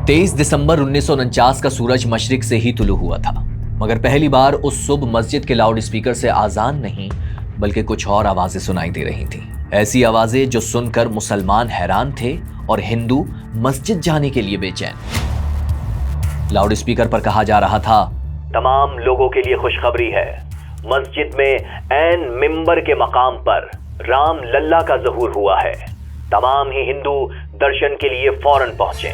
23 दिसंबर 1949 का सूरज मशरिक से ही तुलू हुआ था, मगर पहली बार उस सुबह मस्जिद के लाउड स्पीकर से आजान नहीं बल्कि कुछ और आवाजें सुनाई दे रही थी। ऐसी आवाजें जो सुनकर मुसलमान हैरान थे और हिंदू मस्जिद जाने के लिए बेचैन। लाउड स्पीकर पर कहा जा रहा था, तमाम लोगों के लिए खुशखबरी है, मस्जिद में ऐन मिंबर के मकाम पर राम लल्ला का ज़हूर हुआ है। तमाम ही हिंदू दर्शन के लिए फौरन पहुंचे।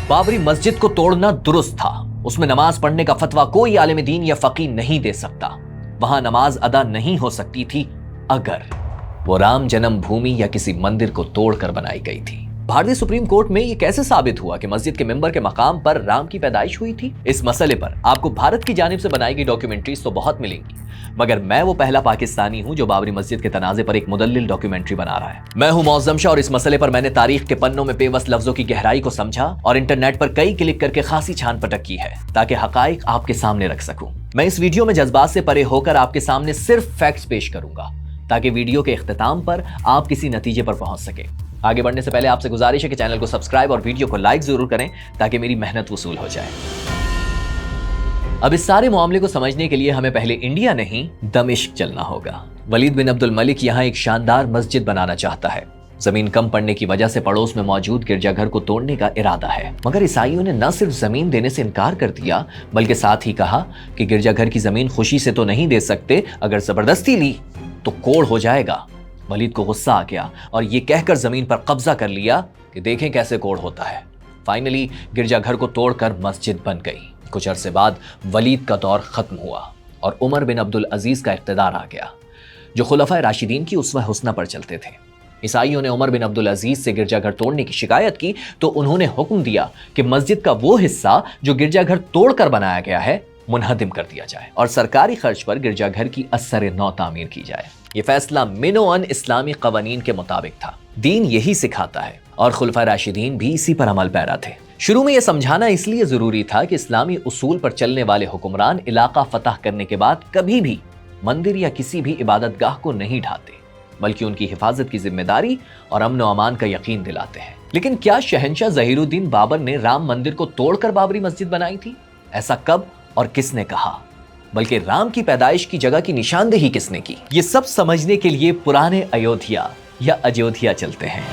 बाबरी मस्जिद को तोड़ना दुरुस्त था। उसमें नमाज पढ़ने का फतवा कोई आलिम दीन या फकीह नहीं दे सकता। वहां नमाज अदा नहीं हो सकती थी अगर वो राम जन्म भूमि या किसी मंदिर को तोड़कर बनाई गई थी। भारतीय सुप्रीम कोर्ट में यह कैसे साबित हुआ कि मस्जिद के मेंबर के मकाम पर राम की पैदाइश हुई थी? इस मसले पर आपको भारत की जानिब से बनाई गई डॉक्यूमेंट्रीज तो बहुत मिलेंगी, मगर मैं वो पहला पाकिस्तानी हूं जो बाबरी मस्जिद के तनाजे पर एक मुदल्लिल डॉक्यूमेंट्री बना रहा है। मैं हूं मौज़म शाह और इस मसले पर मैंने तारीख के पन्नों में बेबस लफ्जों की गहराई को समझा और इंटरनेट पर कई क्लिक करके खासी छान पटक की है ताकि हकाइक आपके सामने रख सकूं। मैं इस वीडियो में जज्बात से परे होकर आपके सामने सिर्फ फैक्ट्स पेश करूंगा ताकि वीडियो के इख्तिताम पर आप किसी नतीजे पर पहुंच सके। आगे बढ़ने से पहले आपसे गुजारिश है कि चैनल को सब्सक्राइब और वीडियो को लाइक जरूर करें ताकि मेरी मेहनत वसूल हो जाए। अब इस सारे मामले को समझने के लिए हमें पहले इंडिया नहीं दमिश्क चलना होगा। वलीद बिन अब्दुल मलिक यहाँ एक शानदार मस्जिद बनाना चाहता है। जमीन कम पड़ने की वजह से पड़ोस में मौजूद गिरजाघर को तोड़ने का इरादा है, मगर ईसाइयों ने न सिर्फ जमीन देने से इनकार कर दिया बल्कि साथ ही कहा कि गिरजाघर की जमीन खुशी से तो नहीं दे सकते, अगर जबरदस्ती ली तो कोड़ हो जाएगा। वलीद को गुस्सा आ गया और ये कहकर जमीन पर कब्जा कर लिया कि देखें कैसे कोड़ होता है। फाइनली गिरजाघर को तोड़कर मस्जिद बन गई। कुछ अरसे बाद वलीद का दौर खत्म हुआ और उमर बिन अब्दुल अजीज का इख्तिदार आ गया, जो खुलफाए राशिदीन की उसवा हुस्ना पर चलते थे। ईसाइयों ने उमर बिन अब्दुल अजीज से गिरजाघर तोड़ने की शिकायत की तो उन्होंने हुक्म दिया कि मस्जिद का वो हिस्सा जो गिरजाघर तोड़कर बनाया गया है मुनहदिम कर दिया जाए और सरकारी खर्च पर गिरजाघर की असर नौ तामीर की जाए। ये फैसला मिनोअन इस्लामी कवानीन के मुताबिक था। दीन यही सिखाता है और खुलफाए राशिदीन भी इसी पर अमल पैरा थे। शुरू में यह समझाना इसलिए जरूरी था कि इस्लामी उसूल पर चलने वाले हुक्मरान इलाका फतह करने के बाद कभी भी मंदिर या किसी भी इबादतगाह को नहीं ढाते, बल्कि उनकी हिफाजत की जिम्मेदारी और अमन व अमान का यकीन दिलाते हैं। लेकिन क्या शहंशाह ज़हीरुद्दीन बाबर ने राम मंदिर को तोड़कर बाबरी मस्जिद बनाई थी? ऐसा कब और किसने कहा? बल्कि राम की पैदाइश की जगह की निशानदेही किसने की? ये सब समझने के लिए पुराने अयोध्या या अयोध्या चलते हैं।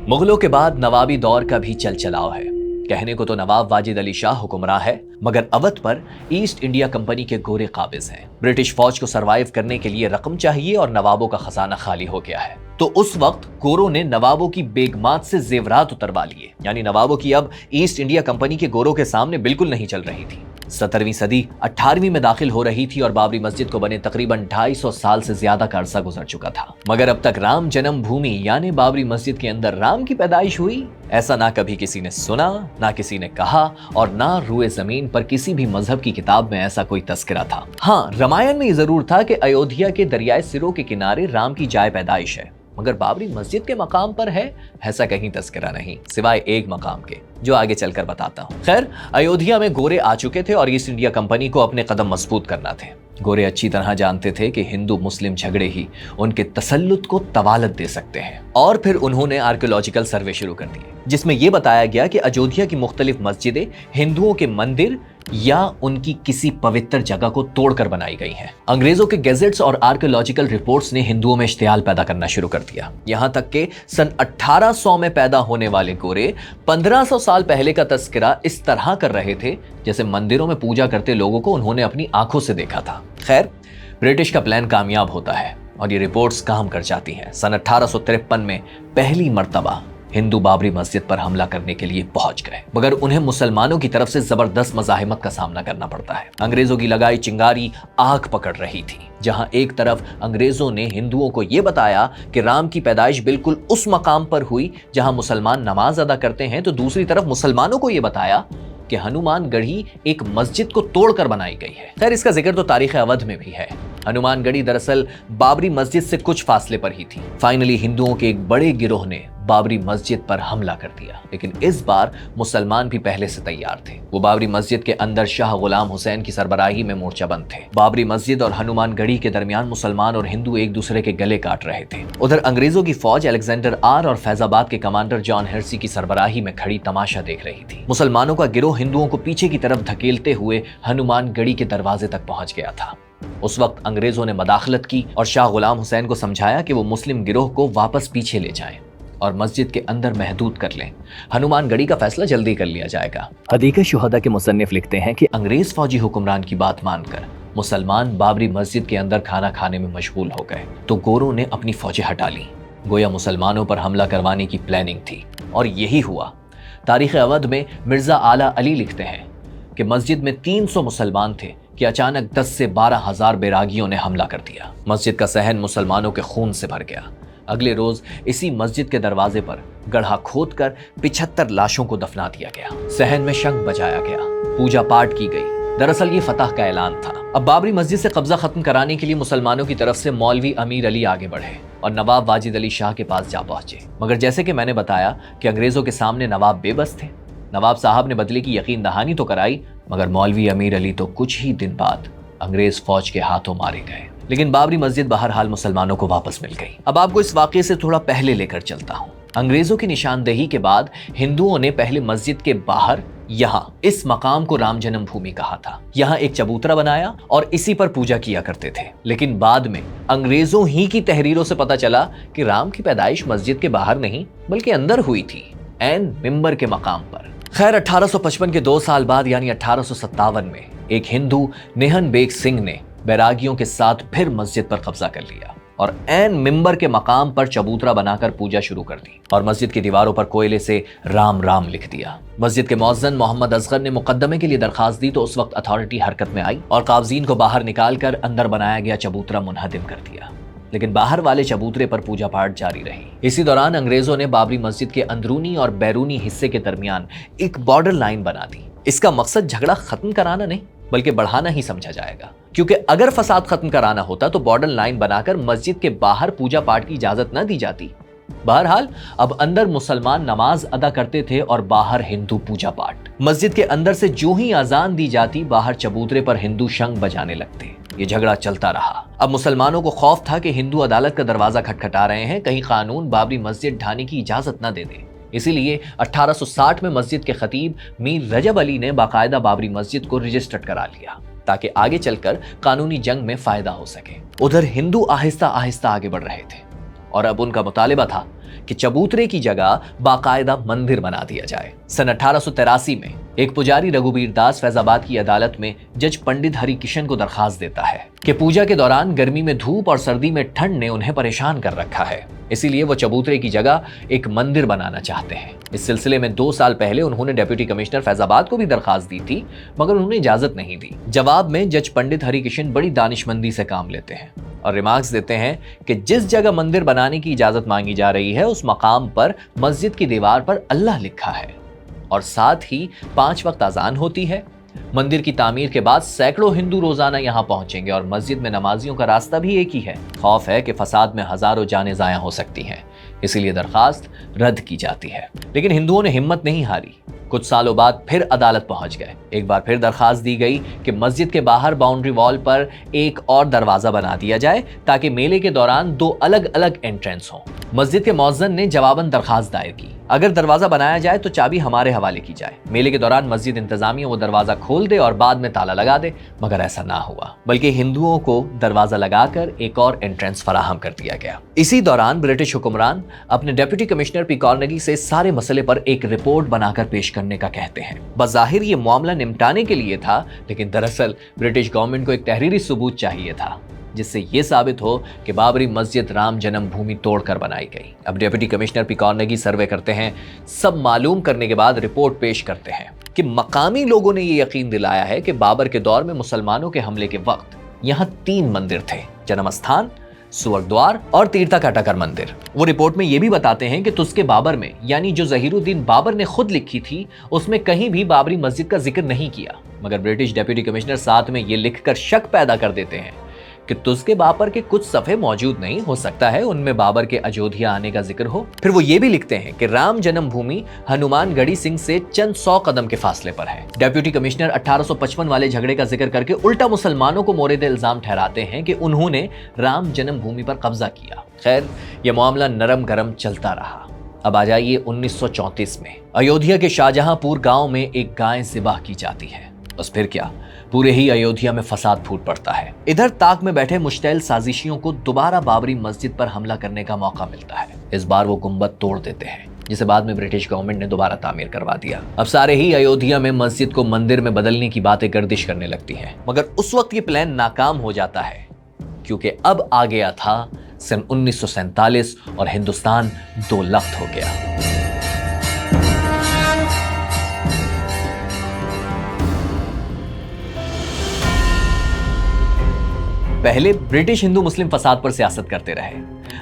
मुगलों के बाद नवाबी दौर का भी चलचलाव है। कहने को तो नवाब वाजिद अली शाह हुक्मरान है, मगर अवध पर ईस्ट इंडिया कंपनी के गोरे काबिज हैं। ब्रिटिश फौज को सरवाइव करने के लिए रकम चाहिए और नवाबों का खजाना खाली हो गया है। तो उस वक्त गोरों ने नवाबों की बेगमात से जेवरात उतरवा लिए, यानी नवाबों की अब ईस्ट इंडिया कंपनी के गोरों के सामने बिल्कुल नहीं चल रही थी। 17वीं सदी 18वीं में दाखिल हो रही थी और बाबरी मस्जिद को बने तकरीबन 250 साल से ज्यादा का अरसा गुजर चुका था, मगर अब तक राम जन्म भूमि यानी बाबरी मस्जिद के अंदर राम की पैदाइश हुई ऐसा ना कभी किसी ने सुना, ना किसी ने कहा और ना रूए जमीन पर किसी भी मजहब की किताब में ऐसा कोई तस्करा था। हाँ, रामायण में जरूर था कि अयोध्या के दरियाए सिरों के किनारे राम की जाए पैदाइश है, मगर बाबरी मस्जिद के मकाम पर है ऐसा कहीं तस्करा नहीं, सिवाय एक मकाम के जो आगे चलकर बताता हूं। खैर, अयोध्या में गोरे आ चुके थे और ईस्ट इंडिया कंपनी को अपने कदम मजबूत करना थे। गोरे अच्छी तरह जानते थे कि हिंदू मुस्लिम झगड़े ही उनके तसल्लुत को तवालत दे सकते हैं और फिर उन्होंने आर्कियोलॉजिकल सर्वे शुरू कर दिए जिसमें यह बताया गया कि अयोध्या की मुख्तलिफ मस्जिदें हिंदुओं के मंदिर या उनकी किसी पवित्र जगह को तोड़कर बनाई गई हैं। अंग्रेजों के गैजेट्स और आर्कियोलॉजिकल रिपोर्ट्स ने हिंदुओं में इश्तियाल पैदा करना शुरू कर दिया। यहां तक कि सन 1800 में पैदा होने वाले गोरे 1500 साल पहले का तस्करा इस तरह कर रहे थे जैसे मंदिरों में पूजा करते लोगों को उन्होंने अपनी आंखों से देखा था। खैर, ब्रिटिश का प्लान कामयाब होता है और ये रिपोर्ट्स काम कर जाती हैं। सन 1853 में पहली मर्तबा हिंदू बाबरी मस्जिद पर हमला करने के लिए पहुंच गए, मगर उन्हें मुसलमानों की तरफ से जबरदस्त मज़ाहिमत का सामना करना पड़ता है। अंग्रेजों की लगाई चिंगारी आग पकड़ रही थी। जहां एक तरफ अंग्रेजों ने हिंदुओं को यह बताया कि राम की पैदाइश बिल्कुल उस मकाम पर हुई जहां मुसलमान नमाज अदा करते हैं, तो दूसरी तरफ मुसलमानों को यह बताया कि हनुमानगढ़ी एक मस्जिद को तोड़कर बनाई गई है। खैर, इसका जिक्र तो तारीख अवध में भी है। हनुमानगढ़ी दरअसल बाबरी मस्जिद से कुछ फासले पर ही थी। फाइनली हिंदुओं के एक बड़े गिरोह ने बाबरी मस्जिद पर हमला कर दिया। लेकिन इस बार मुसलमान भी पहले से तैयार थे। वो बाबरी मस्जिद के अंदर शाह गुलाम हुसैन की सरबराही में मोर्चाबंद थे। बाबरी मस्जिद और हनुमान गढ़ी के दरमियान मुसलमान और हिंदू एक दूसरे के गले काट रहे थे। उधर अंग्रेजों की फौज अलेक्जेंडर आर और फैजाबाद के कमांडर जॉन हेर्सी की सरबराही में खड़ी तमाशा देख रही थी। मुसलमानों का गिरोह हिंदुओं को पीछे की तरफ धकेलते हुए हनुमान गढ़ी के दरवाजे तक पहुंच गया था। उस वक्त अंग्रेजों ने मदाखलत की और शाह गुलाम हुसैन को समझाया कि वो मुस्लिम गिरोह को वापस पीछे ले जाएं और मस्जिद के अंदर महदूद कर लें। हनुमान गढ़ी का फैसला जल्दी कर लिया जाएगा। हदीक़त शुहदा के मुसन्निफ लिखते हैं कि अंग्रेज फौजी हुक्मरान की बात मानकर मुसलमान बाबरी मस्जिद के अंदर खाना खाने में मशगूल हो गए तो गोरों ने अपनी फौजें हटा ली। गोया मुसलमानों पर हमला करवाने की प्लानिंग थी और यही हुआ। तारीख अवध में मिर्जा आला अली लिखते हैं कि मस्जिद में 300 मुसलमान थे कि अचानक 10 से 12 हजार बैरागियों ने हमला कर दिया। मस्जिद का सहन मुसलमानों के खून से भर गया। अगले रोज इसी मस्जिद के दरवाजे पर गड्ढा खोदकर 75 लाशों को दफना दिया गया। सहन में शंख बजाया गया, पूजा पाठ की गई। दरअसल ये फतह का ऐलान था। अब बाबरी मस्जिद से कब्जा खत्म कराने के लिए मुसलमानों की तरफ से मौलवी अमीर अली आगे बढ़े और नवाब वाजिद अली शाह के पास जा पहुंचे। मगर जैसे कि मैंने बताया कि अंग्रेजों के सामने नवाब बेबस थे। नवाब साहब ने बदले की यकीन दहानी तो कराई, मगर मौलवी अमीर अली तो कुछ ही दिन बाद अंग्रेज फौज के हाथों मारे गए। लेकिन बाबरी मस्जिद बहरहाल मुसलमानों को वापस मिल गई। अब आपको इस वाकये से थोड़ा पहले लेकर चलता हूँ। अंग्रेजों की निशानदेही के बाद हिंदुओं ने पहले मस्जिद के बाहर यहाँ इस मकाम को राम जन्मभूमि कहा था। यहाँ एक चबूतरा बनाया और इसी पर पूजा किया करते थे। लेकिन बाद में अंग्रेजों ही की तहरीरों से पता चला कि राम की पैदाइश मस्जिद के बाहर नहीं बल्कि अंदर हुई थी, ऐन मिंबर के मकाम पर। खैर 1855 के 2 साल बाद यानी 1857 में एक हिंदू नेहन बेग सिंह ने बैरागियों के साथ फिर मस्जिद पर कब्जा कर लिया और ऐन मिंबर के मकाम पर चबूतरा बनाकर पूजा शुरू कर दी और मस्जिद की दीवारों पर कोयले से राम राम लिख दिया। मस्जिद के मौज़्ज़िन मोहम्मद असगर ने मुकद्दमे के लिए दरखास्त दी तो उस वक्त अथॉरिटी हरकत में आई और काबजीन को बाहर निकालकर अंदर बनाया गया चबूतरा मुनहदिम कर दिया। लेकिन बाहर वाले चबूतरे पर पूजा पाठ जारी रही। इसी दौरान अंग्रेजों ने बाबरी मस्जिद के अंदरूनी और बैरूनी हिस्से के दरमियान एक बॉर्डर लाइन बना दी। इसका मकसद झगड़ा खत्म कराना नहीं बल्कि बढ़ाना ही समझा जाएगा, क्योंकि अगर फसाद खत्म कराना होता तो बॉर्डर लाइन बनाकर मस्जिद के बाहर पूजा पाठ की इजाजत न दी जाती। बहरहाल अब अंदर मुसलमान नमाज अदा करते थे और बाहर हिंदू पूजा पाठ। मस्जिद के अंदर से जो ही अजान दी जाती बाहर चबूतरे पर हिंदू शंख बजाने लगते। ये झगड़ा चलता रहा। अब मुसलमानों को खौफ था कि हिंदू अदालत का दरवाजा खटखटा रहे हैं, कहीं कानून बाबरी मस्जिद ढाने की इजाजत न दे दे। इसीलिए 1860 में मस्जिद के खतीब मीर रजब अली ने बाकायदा बाबरी मस्जिद को रजिस्टर्ड करा लिया ताकि आगे चलकर कानूनी जंग में फायदा हो सके। उधर हिंदू आहिस्ता आहिस्ता आगे बढ़ रहे थे और अब उनका मुतालिबा था कि चबूतरे की जगह बाकायदा मंदिर बना दिया जाए। सन 1883 में एक पुजारी रघुबीर दास फैजाबाद की अदालत में जज पंडित हरि किशन को दरखास्त देता है कि पूजा के दौरान गर्मी में धूप और सर्दी में ठंड ने उन्हें परेशान कर रखा है, इसीलिए वो चबूतरे की जगह एक मंदिर बनाना चाहते हैं। इस सिलसिले में 2 साल पहले उन्होंने डिप्टी कमिश्नर फैजाबाद को भी दरखास्त दी थी, मगर उन्होंने इजाजत नहीं दी। जवाब में जज पंडित हरि किशन बड़ी दानिशमंदी से काम लेते हैं और रिमार्क्स देते हैं कि जिस जगह मंदिर बनाने की इजाजत मांगी जा रही है उस मकाम पर मस्जिद की दीवार पर अल्लाह लिखा है और साथ ही 5 वक्त अजान होती है। मंदिर की तामीर के बाद सैकड़ों हिंदू रोजाना यहाँ पहुंचेंगे और मस्जिद में नमाजियों का रास्ता भी एक ही है। खौफ है कि फसाद में हजारों जानें ज़ाया हो सकती हैं, इसीलिए दरखास्त रद्द की जाती है। लेकिन हिंदुओं ने हिम्मत नहीं हारी। कुछ सालों बाद फिर अदालत पहुंच गए। एक बार फिर दरखास्त दी गई कि मस्जिद के बाहर बाउंड्री वॉल पर एक और दरवाजा बना दिया जाए ताकि मेले के दौरान 2 अलग अलग एंट्रेंस हों। मस्जिद के मौज़्ज़िन ने जवाबन दरखास्त दायर की, अगर दरवाजा बनाया जाए तो चाबी हमारे हवाले की जाए। मेले के दौरान मस्जिद इंतजामिया वो दरवाजा खोल दे और बाद में ताला लगा दे, मगर ऐसा ना हुआ, बल्कि हिंदुओं को दरवाजा लगाकर एक और एंट्रेंस फराहम कर दिया गया। इसी दौरान ब्रिटिश हुक्मरान अपने डिप्टी कमिश्नर पी कॉर्नेगी से सारे मसले पर एक रिपोर्ट बनाकर पेश करने का कहते हैं। बज़ाहिर ये मामला निपटाने के लिए था, लेकिन दरअसल ब्रिटिश गवर्नमेंट को एक तहरीरी सबूत चाहिए था जिससे यह साबित हो कि बाबरी मस्जिद राम जन्मभूमि तोड़कर बनाई गई। अब डिप्टी कमिश्नर पी कॉर्नेगी सर्वे करते हैं। सब मालूम करने के बाद रिपोर्ट पेश करते हैं कि मकामी लोगों ने यह यकीन दिलाया है कि बाबर के दौर में मुसलमानों के हमले के वक्त यहाँ 3 मंदिर थे, जन्म स्थान, सुअरद्वार और तीर्था काटाकर मंदिर। वो रिपोर्ट में ये भी बताते हैं कि तुस्के बाबर में, यानी जो ज़हीरुद्दीन बाबर ने खुद लिखी थी, उसमें कहीं भी बाबरी मस्जिद का जिक्र नहीं किया। मगर ब्रिटिश डिप्टी कमिश्नर साथ में ये लिखकर शक पैदा कर देते हैं कि तुझके बाबर के कुछ सफ़े मौजूद नहीं, हो सकता है उनमें बाबर के अयोध्या आने का जिक्र हो। फिर वो ये भी लिखते हैं कि राम जन्मभूमि हनुमानगढ़ी सिंह से चंद 100 कदम के फासले पर है। डेप्यूटी कमिश्नर 1855 वाले झगड़े का जिक्र करके उल्टा मुसलमानों को मोरेद इल्जाम ठहराते हैं कि उन्होंने राम जन्मभूमि पर कब्जा किया। खैर, यह मामला नरम गरम चलता रहा। अब आ जाइए 1934 में। अयोध्या के शाहजहांपुर गांव में एक गाय ज़िबा की जाती है। बस फिर क्या, पूरे ही अयोध्या में फसाद फूट पड़ता है। इधर ताक में बैठे मुश्तैल साजिशियों को दोबारा बाबरी मस्जिद पर हमला करने का मौका मिलता है। इस बार वो गुंबद तोड़ देते हैं, जिसे बाद में ब्रिटिश गवर्नमेंट ने दोबारा तामीर करवा दिया। अब सारे ही अयोध्या में मस्जिद को मंदिर में बदलने की बातें गर्दिश करने लगती हैं, मगर उस वक्त ये प्लान नाकाम हो जाता है, क्योंकि अब आ गया था सन 1947 और हिंदुस्तान दो लख्त हो गया। पहले ब्रिटिश हिंदू मुस्लिम फसाद पर सियासत करते रहे,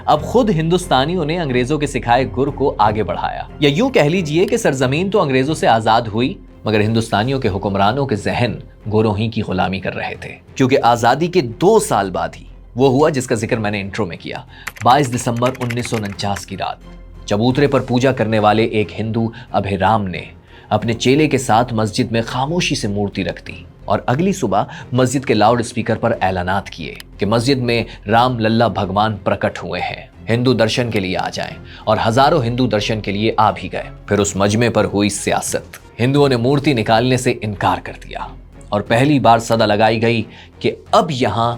अब खुद हिंदुस्तानियों ने अंग्रेजों के सिखाए गुर को आगे बढ़ाया। या यूं कह लीजिए कि सरजमीन तो अंग्रेजों से आजाद हुई, मगर हिंदुस्तानियों के हुक्मरानों के जहन गोरों ही की गुलामी कर रहे थे। क्योंकि आजादी के 2 साल बाद ही वो हुआ जिसका जिक्र मैंने इंट्रो में किया। 22 दिसंबर 1949 की रात चबूतरे पर पूजा करने वाले एक हिंदू अभिराम ने अपने चेले के साथ मस्जिद में खामोशी से मूर्ति रख दी और अगली सुबह मस्जिद के लाउड स्पीकर पर ऐलानात किए कि मस्जिद में राम लल्ला भगवान प्रकट हुए हैं, हिंदू दर्शन के लिए आ जाएं। और हजारों हिंदू दर्शन के लिए आ भी गए। फिर उस मजमे पर हुई सियासत। हिंदुओं ने मूर्ति निकालने से इनकार कर दिया और पहली बार सदा लगाई गई कि अब यहां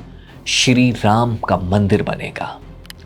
श्री राम का मंदिर बनेगा।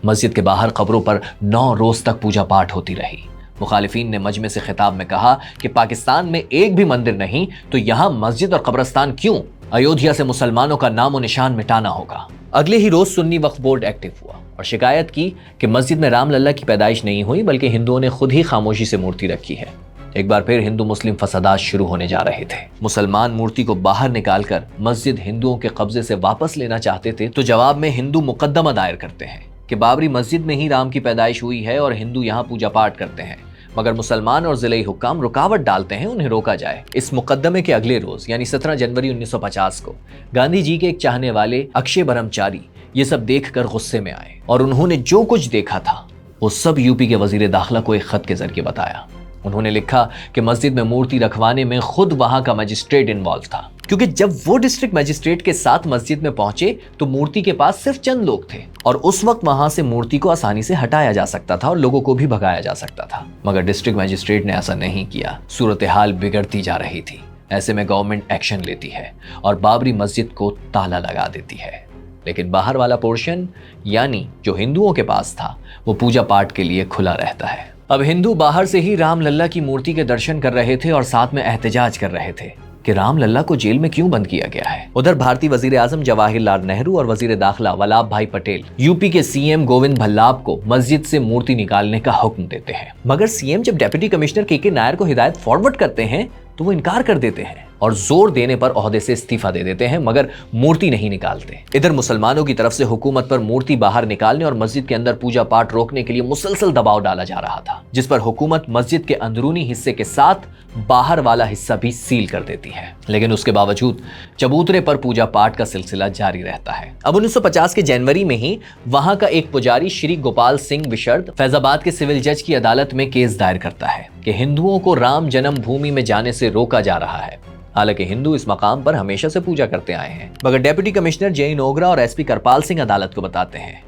मस्जिद के बाहर कब्रों पर 9 रोज तक पूजा पाठ होती रही। मुखालिफिन ने मजमे से खिताब में कहा कि पाकिस्तान में एक भी मंदिर नहीं तो यहां मस्जिद और कब्रस्तान क्यों? अयोध्या से मुसलमानों का नामो निशान मिटाना होगा। अगले ही रोज सुन्नी वक्फ बोर्ड एक्टिव हुआ और शिकायत की कि मस्जिद में राम लल्ला की पैदाइश नहीं हुई, बल्कि हिंदुओं ने खुद ही खामोशी से मूर्ति रखी है। एक बार फिर हिंदू मुस्लिम फसादात शुरू होने जा रहे थे। मुसलमान मूर्ति को बाहर निकालकर मस्जिद हिंदुओं के कब्जे से वापस लेना चाहते थे, तो जवाब में हिंदू मुकद्दमा दायर करते हैं कि बाबरी मस्जिद में ही राम की पैदाइश हुई है और हिंदू यहाँ पूजा पाठ करते हैं, मगर मुसलमान और जिले हुक्काम रुकावट डालते हैं, उन्हें रोका जाए। इस मुकद्दमे के अगले रोज यानी 17 जनवरी 1950 को गांधी जी के एक चाहने वाले अक्षय ब्रह्मचारी ये सब देखकर गुस्से में आए और उन्होंने जो कुछ देखा था वो सब यूपी के वजीर दाखिला को एक खत के जरिए बताया। उन्होंने लिखा कि मस्जिद में मूर्ति रखवाने में खुद वहां का मजिस्ट्रेट इन्वॉल्व था, क्योंकि जब वो डिस्ट्रिक्ट मजिस्ट्रेट के साथ मस्जिद में पहुंचे तो मूर्ति के पास सिर्फ चंद लोग थे और उस वक्त वहां से मूर्ति को आसानी से हटाया जा सकता था और लोगों को भी भगाया जा सकता था। मगर डिस्ट्रिक्ट मजिस्ट्रेट ने ऐसा नहीं किया। सूरत हाल बिगड़ती जा रही थी। ऐसे में गवर्नमेंट एक्शन लेती है और बाबरी मस्जिद को ताला लगा देती है, लेकिन बाहर वाला पोर्शन यानी जो हिंदुओं के पास था वो पूजा पाठ के लिए खुला रहता है। अब हिंदू बाहर से ही राम लल्ला की मूर्ति के दर्शन कर रहे थे और साथ में एहतजाज कर रहे थे कि राम लल्ला को जेल में क्यों बंद किया गया है। उधर भारतीय वजीर आजम जवाहरलाल नेहरू और वजीर दाखिला वल्लभ भाई पटेल यूपी के सीएम गोविंद भल्लाब को मस्जिद से मूर्ति निकालने का हुक्म देते हैं, मगर सीएम जब डेप्यूटी कमिश्नर के नायर को हिदायत फॉरवर्ड करते हैं तो वो इनकार कर देते हैं और जोर देने पर ओहदे से इस्तीफा दे देते हैं, मगर मूर्ति नहीं निकालते। इधर मुसलमानों की तरफ से हुकूमत पर मूर्ति बाहर निकालने और मस्जिद के अंदर पूजा पाठ रोकने के लिए मुसलसल दबाव डाला जा रहा था, जिस पर हुकूमत मस्जिद के अंदरूनी हिस्से के साथ बाहर वाला हिस्सा भी सील कर देती है। लेकिन उसके बावजूद चबूतरे पर पूजा पाठ का सिलसिला जारी रहता है। अब 1950 के जनवरी में ही वहां का एक पुजारी श्री गोपाल सिंह विशर्द फैजाबाद के सिविल जज की अदालत में केस दायर करता है कि हिंदुओं को राम जन्मभूमि में जाने से रोका जा रहा है। हालांकि हिंदू इस मकाम पर हमेशा से पूजा करते आए हैं, मगर डेप्यूटी कमिश्नर जय नोगरा और एसपी करपाल सिंह अदालत को बताते हैं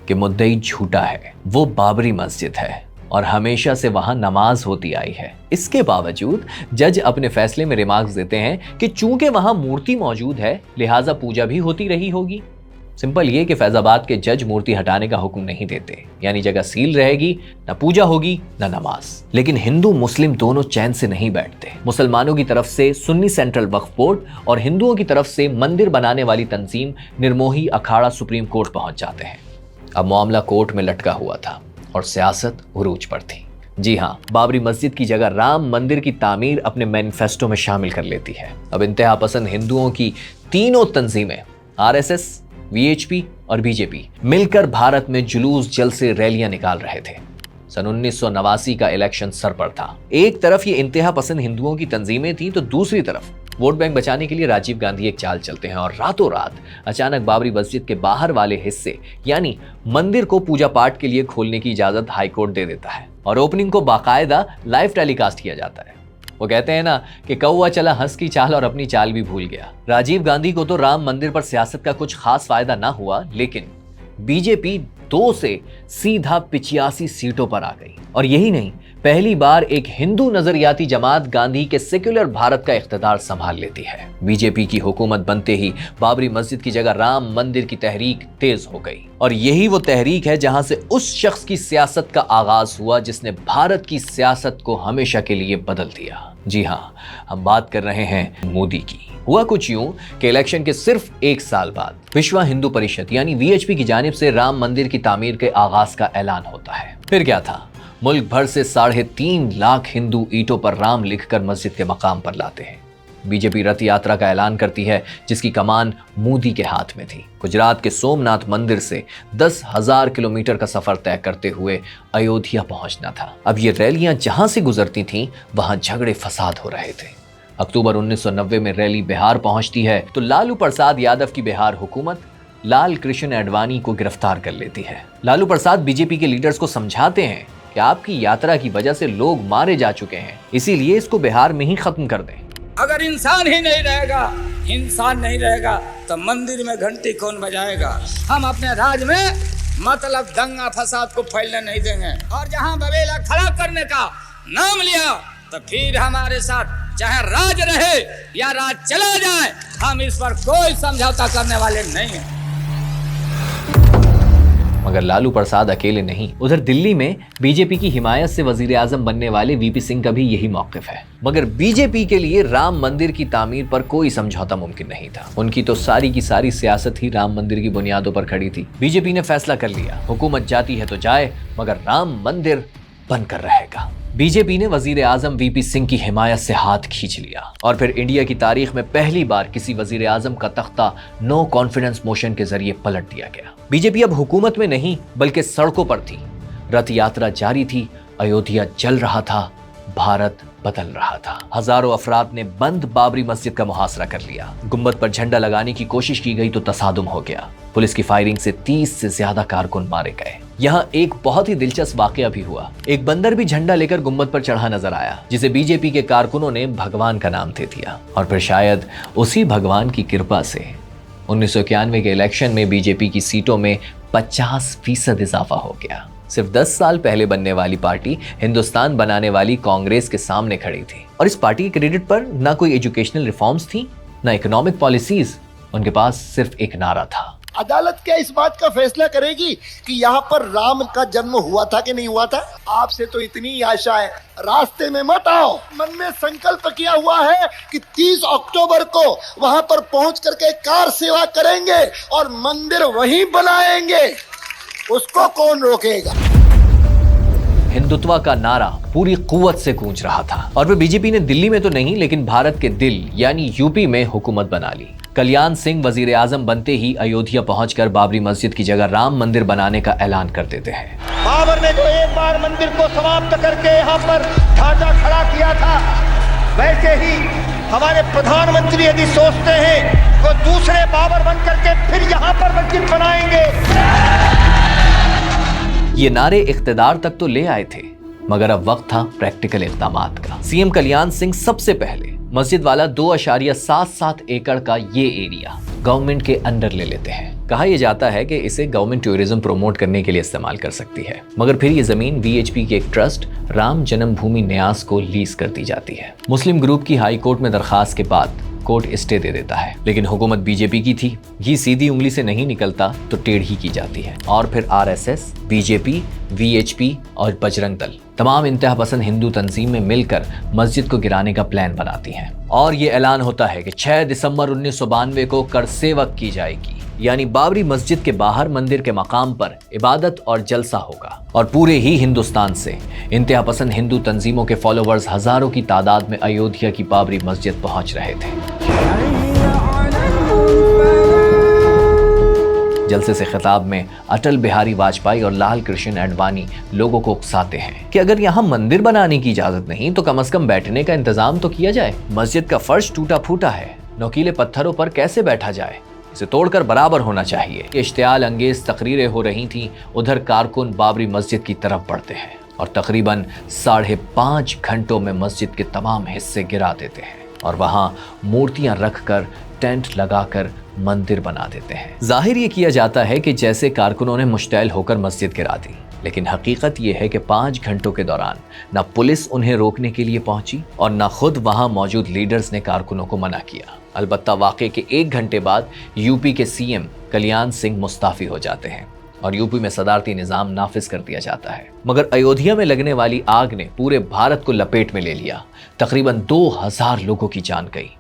कि मुद्दई झूठा है, वो बाबरी मस्जिद है और हमेशा से वहां नमाज होती आई है। इसके बावजूद जज अपने फैसले में रिमार्क्स देते हैं कि चूंकि वहां मूर्ति मौजूद है लिहाजा पूजा भी होती रही होगी। सिंपल ये कि फैजाबाद के जज मूर्ति हटाने का हुक्म नहीं देते, यानी जगह सील रहेगी, न पूजा होगी न नमाज। लेकिन हिंदू मुस्लिम दोनों चैन से नहीं बैठते। मुसलमानों की तरफ से सुन्नी सेंट्रल वक्फ बोर्ड और हिंदुओं की तरफ से मंदिर बनाने वाली तंजीम निर्मोही अखाड़ा सुप्रीम कोर्ट पहुंच जाते हैं। अब मामला कोर्ट में लटका हुआ था और सियासत उरूज पर थी। जी हाँ, बाबरी मस्जिद की जगह राम मंदिर की तामीर अपने मैनिफेस्टो में शामिल कर लेती है। अब इंतहा पसंद हिंदुओं की तीनों तंजीमें आरएसएस, वीएचपी और बीजेपी मिलकर भारत में जुलूस जलसे रैलियां निकाल रहे थे। सन 1989 का इलेक्शन सर पर था। एक तरफ ये इंतहा पसंद हिंदुओं की तंजीमें थी तो दूसरी तरफ वोट बैंक बचाने के लिए राजीव गांधी एक चाल चलते हैं और रातों रात अचानक बाबरी मस्जिद के बाहर वाले हिस्से यानी मंदिर को पूजा पाठ के लिए खोलने की इजाजत हाईकोर्ट दे देता है और ओपनिंग को बाकायदा लाइव टेलीकास्ट किया जाता है। वो कहते हैं ना कि कौवा चला हंस की चाल और अपनी चाल भी भूल गया। राजीव गांधी को तो राम मंदिर पर सियासत का कुछ खास फायदा ना हुआ, लेकिन बीजेपी 2 से सीधा 85 सीटों पर आ गई। और यही नहीं, पहली बार एक हिंदू नजरियाती जमात गांधी के सेक्युलर भारत का इख्तिदार संभाल लेती है। बीजेपी की हुकूमत बनते ही बाबरी मस्जिद की जगह राम मंदिर की तहरीक तेज हो गई और यही वो तहरीक है जहां से उस शख्स की सियासत का आगाज हुआ जिसने भारत की सियासत को हमेशा के लिए बदल दिया। जी हां, हम बात कर रहे हैं मोदी की। हुआ कुछ यूं कि इलेक्शन के सिर्फ 1 साल बाद विश्व हिंदू परिषद यानी वीएचपी की जानिब से राम मंदिर की तामीर के आगाज का ऐलान होता है। फिर क्या था, मुल्क भर से 3.5 लाख हिंदू ईंटों पर राम लिखकर मस्जिद के मकाम पर लाते हैं। बीजेपी रथ यात्रा का ऐलान करती है जिसकी कमान मोदी के हाथ में थी। गुजरात के सोमनाथ मंदिर से 10,000 किलोमीटर का सफर तय करते हुए अयोध्या पहुंचना था। अब ये रैलियां जहां से गुजरती थीं वहां झगड़े फसाद हो रहे थे। अक्टूबर 1990 में रैली बिहार पहुंचती है तो लालू प्रसाद यादव की बिहार हुकूमत लाल कृष्ण आडवाणी को गिरफ्तार कर लेती है। लालू प्रसाद बीजेपी के लीडर्स को समझाते हैं कि आपकी यात्रा की वजह से लोग मारे जा चुके हैं, इसीलिए इसको बिहार में ही खत्म कर दें। अगर इंसान ही नहीं रहेगा, इंसान नहीं रहेगा तो मंदिर में घंटी कौन बजाएगा। हम अपने राज में मतलब दंगा फसाद को फैलने नहीं देंगे और जहां बवेला खड़ा करने का नाम लिया तो फिर हमारे साथ चाहे राज रहे या राज चला जाए, हम इस पर कोई समझौता करने वाले नहीं हैं। मगर लालू प्रसाद अकेले नहीं, उधर दिल्ली में बीजेपी की हिमायत से वजीर आजम बनने वाले वीपी सिंह का भी यही मौकिफ है। मगर बीजेपी के लिए राम मंदिर की तामीर पर कोई समझौता मुमकिन नहीं था। उनकी तो सारी की सारी सियासत ही राम मंदिर की बुनियादों पर खड़ी थी। बीजेपी ने फैसला कर लिया, हुकूमत जाती है तो जाए मगर राम मंदिर बनकर रहेगा। बीजेपी ने वजीर आजम वीपी सिंह की हिमायत से हाथ खींच लिया और फिर इंडिया की तारीख में पहली बार किसी वजीर आजम का तख्ता नो कॉन्फिडेंस मोशन के जरिए पलट दिया गया। बीजेपी अब हुकूमत में नहीं बल्कि सड़कों पर थी। रथ यात्रा जारी थी, अयोध्या जल रहा था, भारत बदल रहा था। हजारों अफराद ने बंद बाबरी मस्जिद का मुहासरा कर लिया। गुंबद पर झंडा लगाने की कोशिश की गई तो तसादुम हो गया। पुलिस की फायरिंग से 30 से ज्यादा कारकुन मारे गए। यहाँ एक बहुत ही दिलचस्प वाकया भी हुआ। एक बंदर भी झंडा लेकर गुंबद पर चढ़ा नजर आया जिसे बीजेपी के कारकुनों ने भगवान का नाम दे दिया और फिर शायद उसी भगवान की कृपा से 1991 के इलेक्शन में बीजेपी की सीटों में 50% इजाफा हो गया। सिर्फ 10 साल पहले बनने वाली पार्टी हिंदुस्तान बनाने वाली कांग्रेस के सामने खड़ी थी और इस पार्टी के क्रेडिट पर ना कोई एजुकेशनल रिफॉर्म्स थी ना इकोनॉमिक पॉलिसीज। उनके पास सिर्फ एक नारा था। अदालत क्या इस बात का फैसला करेगी कि यहाँ पर राम का जन्म हुआ था कि नहीं हुआ था? आपसे तो इतनी आशा है, रास्ते में मत आओ। मन में संकल्प किया हुआ है कि 30 अक्टूबर को वहाँ पर पहुँच करके कार सेवा करेंगे और मंदिर वहीं बनाएंगे, उसको कौन रोकेगा। हिंदुत्व का नारा पूरी कुव्वत से गूंज रहा था और फिर बीजेपी ने दिल्ली में तो नहीं लेकिन भारत के दिल यानी यूपी में हुकूमत बना ली। कल्याण सिंह वजीर आजम बनते ही अयोध्या पहुंचकर बाबरी मस्जिद की जगह राम मंदिर बनाने का ऐलान कर देते हैं। बाबर ने जो एक बार मंदिर को समाप्त करके यहाँ पर ढांचा खड़ा किया था, वैसे ही हमारे प्रधानमंत्री यदि सोचते हैं तो दूसरे बाबर बन करके फिर यहाँ पर मस्जिद बनाएंगे। ये नारे इख्तिदार तक तो ले आए थे मगर अब वक्त था प्रैक्टिकल इक़दामात का। सीएम कल्याण सिंह सबसे पहले मस्जिद वाला 2.77 एकड़ का ये एरिया गवर्नमेंट के अंडर ले लेते हैं। कहा यह जाता है कि इसे गवर्नमेंट टूरिज्म प्रमोट करने के लिए इस्तेमाल कर सकती है मगर फिर ये जमीन वीएचपी के एक ट्रस्ट राम जन्मभूमि न्यास को लीज कर दी जाती है। मुस्लिम ग्रुप की हाई कोर्ट में दरखास्त के बाद कोर्ट स्टे दे देता है लेकिन हुकूमत बीजेपी की थी, ये सीधी उंगली से नहीं निकलता तो टेढ़ी की जाती है और फिर आरएसएस, बीजेपी, वीएचपी और बजरंग दल तमाम इंतहा पसंद हिंदू तंजीमें मिलकर मस्जिद को गिराने का प्लान बनाती हैं और ये ऐलान होता है कि 6 दिसंबर 1992 को करसेवक की जाएगी यानी बाबरी मस्जिद के बाहर मंदिर के मकाम पर इबादत और जलसा होगा और पूरे ही हिंदुस्तान से इंतहा पसंद हिंदू तंजीमों के फॉलोवर्स हजारों की तादाद में अयोध्या की बाबरी मस्जिद पहुंच रहे थे। जलसे से खिताब में अटल बिहारी वाजपेयी और लाल कृष्ण आडवाणी लोगों को उकसाते हैं कि अगर यहाँ मंदिर बनाने की इजाजत नहीं तो कम से कम बैठने का इंतजाम तो किया जाए। मस्जिद का फर्श टूटा फूटा है, नोकीले पत्थरों पर कैसे बैठा जाए, इसे तोड़कर बराबर होना चाहिए। इश्तियाल अंगेज तकरीरें हो रही थीं। उधर कारकुन बाबरी मस्जिद की तरफ बढ़ते हैं और तकरीबन 5.5 घंटों में मस्जिद के तमाम हिस्से गिरा देते हैं और वहां मूर्तियां रखकर टेंट लगाकर मंदिर बना देते हैं। जाहिर ये किया जाता है कि जैसे कारकुनों ने मुश्तैल होकर मस्जिद गिरा दी, लेकिन हकीकत ये है कि 5 घंटों के दौरान न पुलिस उन्हें रोकने के लिए पहुंची और न खुद वहां मौजूद लीडर्स ने कारकुनों को मना किया। अलबत्ता वाक़े के 1 घंटे बाद यूपी के सीएम कल्याण सिंह मुस्ताफी हो जाते हैं और यूपी में सदारती निजाम नाफिज कर दिया जाता है। मगर अयोध्या में लगने वाली आग ने पूरे भारत को लपेट में ले लिया। तकरीबन 2000 लोगों की जान गई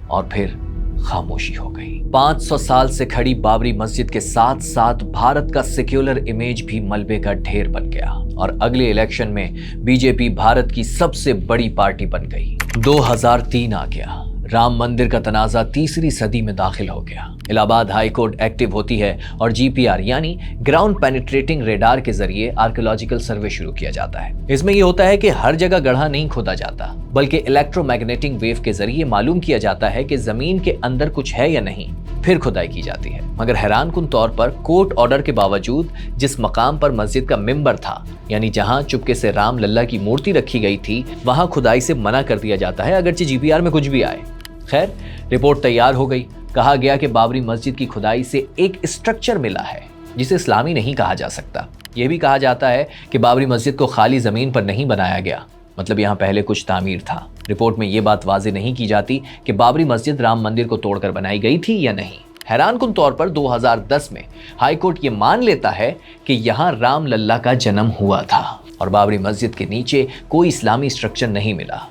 और फिर खामोशी हो गई। 500 साल से खड़ी बाबरी मस्जिद के साथ साथ भारत का सेक्युलर इमेज भी मलबे का ढेर बन गया और अगले इलेक्शन में बीजेपी भारत की सबसे बड़ी पार्टी बन गई। 2003 आ गया। राम मंदिर का तनाजा तीसरी सदी में दाखिल हो गया। इलाहाबाद हाई कोर्ट एक्टिव होती है और जीपीआर यानी ग्राउंड पेनिट्रेटिंग रेडार के जरिए आर्कियोलॉजिकल सर्वे शुरू किया जाता है। इसमें यह होता है कि हर जगह गड्ढा नहीं खोदा जाता, बल्कि इलेक्ट्रोमैग्नेटिक वेव के जरिए मालूम किया जाता है कि जमीन के अंदर कुछ है या नहीं, फिर खुदाई की जाती है। मगर हैरानकुन तौर पर कोर्ट ऑर्डर के बावजूद जिस मकाम पर मस्जिद का मिंबर था, यानी जहां चुपके से राम लल्ला की मूर्ति रखी गई थी, वहां खुदाई से मना कर दिया जाता है, अगरचे जीपीआर में कुछ भी आए। खैर, रिपोर्ट तैयार हो गई। कहा गया कि बाबरी मस्जिद की खुदाई से एक स्ट्रक्चर मिला है जिसे इस्लामी नहीं कहा जा सकता। यह भी कहा जाता है कि बाबरी मस्जिद को खाली जमीन पर नहीं बनाया गया, मतलब यहाँ पहले कुछ तामीर था। रिपोर्ट में यह बात वाज़ेह नहीं की जाती कि बाबरी मस्जिद राम मंदिर को तोड़कर बनाई गई थी या नहीं। हैरानकुन तौर पर 2010 में हाईकोर्ट ये मान लेता है कि यहाँ राम लल्ला का जन्म हुआ था और बाबरी मस्जिद के नीचे कोई इस्लामी स्ट्रक्चर नहीं मिला।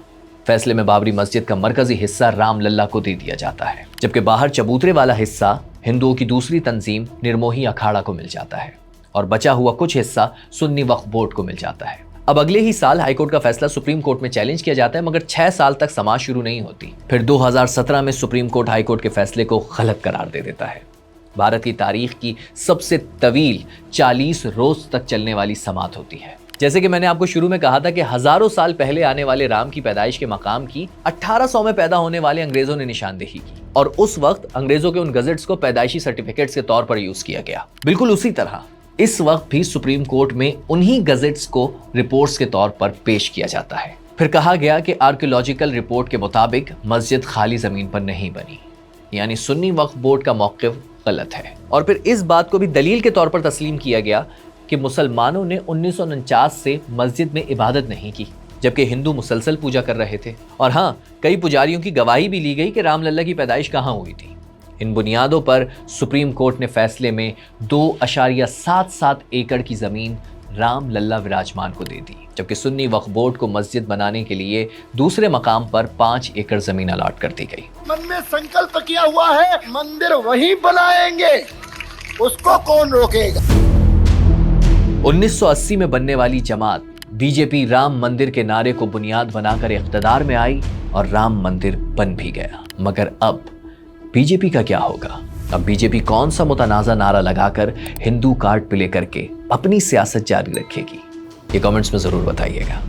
फैसले में बाबरी मस्जिद का मरकजी हिस्सा राम लल्ला को दे दिया जाता है, जबकि बाहर चबूतरे वाला हिस्सा हिंदुओं की दूसरी तंजीम निर्मोही अखाड़ा को मिल जाता है और बचा हुआ कुछ हिस्सा सुन्नी वक्फ बोर्ड को मिल जाता है। अब अगले ही साल हाईकोर्ट का फैसला सुप्रीम कोर्ट में चैलेंज किया जाता है, मगर 6 साल तक समाअत शुरू नहीं होती। फिर 2017 में सुप्रीम कोर्ट हाईकोर्ट के फैसले को गलत करार दे देता है। भारत की तारीख की सबसे तवील 40 रोज तक चलने वाली समाअत होती है। जैसे कि मैंने आपको शुरू में कहा था कि हजारों साल पहले आने वाले राम की पैदाइश के मकाम की 1800 में पैदा होने वाले अंग्रेजों ने निशानदेही की और उस वक्त अंग्रेजों के उन गजेट्स को पैदाइशी सर्टिफिकेट्स के तौर पर यूज किया गया। बिल्कुल उसी तरह इस वक्त भी सुप्रीम कोर्ट में उन्हीं गजेट्स को रिपोर्ट्स के तौर पर पेश किया जाता है। फिर कहा गया कि आर्कियोलॉजिकल रिपोर्ट के मुताबिक मस्जिद खाली जमीन पर नहीं बनी, यानी सुन्नी वक्फ बोर्ड का मौक़िफ़ गलत है। और फिर इस बात को भी दलील के तौर पर तस्लीम किया गया कि मुसलमानों ने 1949 से मस्जिद में इबादत नहीं की, जबकि हिंदू मुसलसल पूजा कर रहे थे। और हाँ, कई पुजारियों की गवाही भी ली गई कि रामलल्ला की पैदाइश कहाँ हुई थी। इन बुनियादों पर सुप्रीम कोर्ट ने फैसले में 2.77 एकड़ की ज़मीन राम लल्ला विराजमान को दे दी, जबकि सुन्नी वक्फ बोर्ड को मस्जिद बनाने के लिए दूसरे मकाम पर 5 एकड़ ज़मीन अलॉट कर दी गई। मन में संकल्प किया हुआ है मंदिर वहीं बनाएंगे, उसको कौन रोकेगा। 1980 में बनने वाली जमात बीजेपी राम मंदिर के नारे को बुनियाद बनाकर इख्तिदार में आई और राम मंदिर बन भी गया। मगर अब बीजेपी का क्या होगा? अब बीजेपी कौन सा मुतनाज़ा नारा लगाकर हिंदू कार्ड प्ले करके अपनी सियासत जारी रखेगी? ये कमेंट्स में जरूर बताइएगा।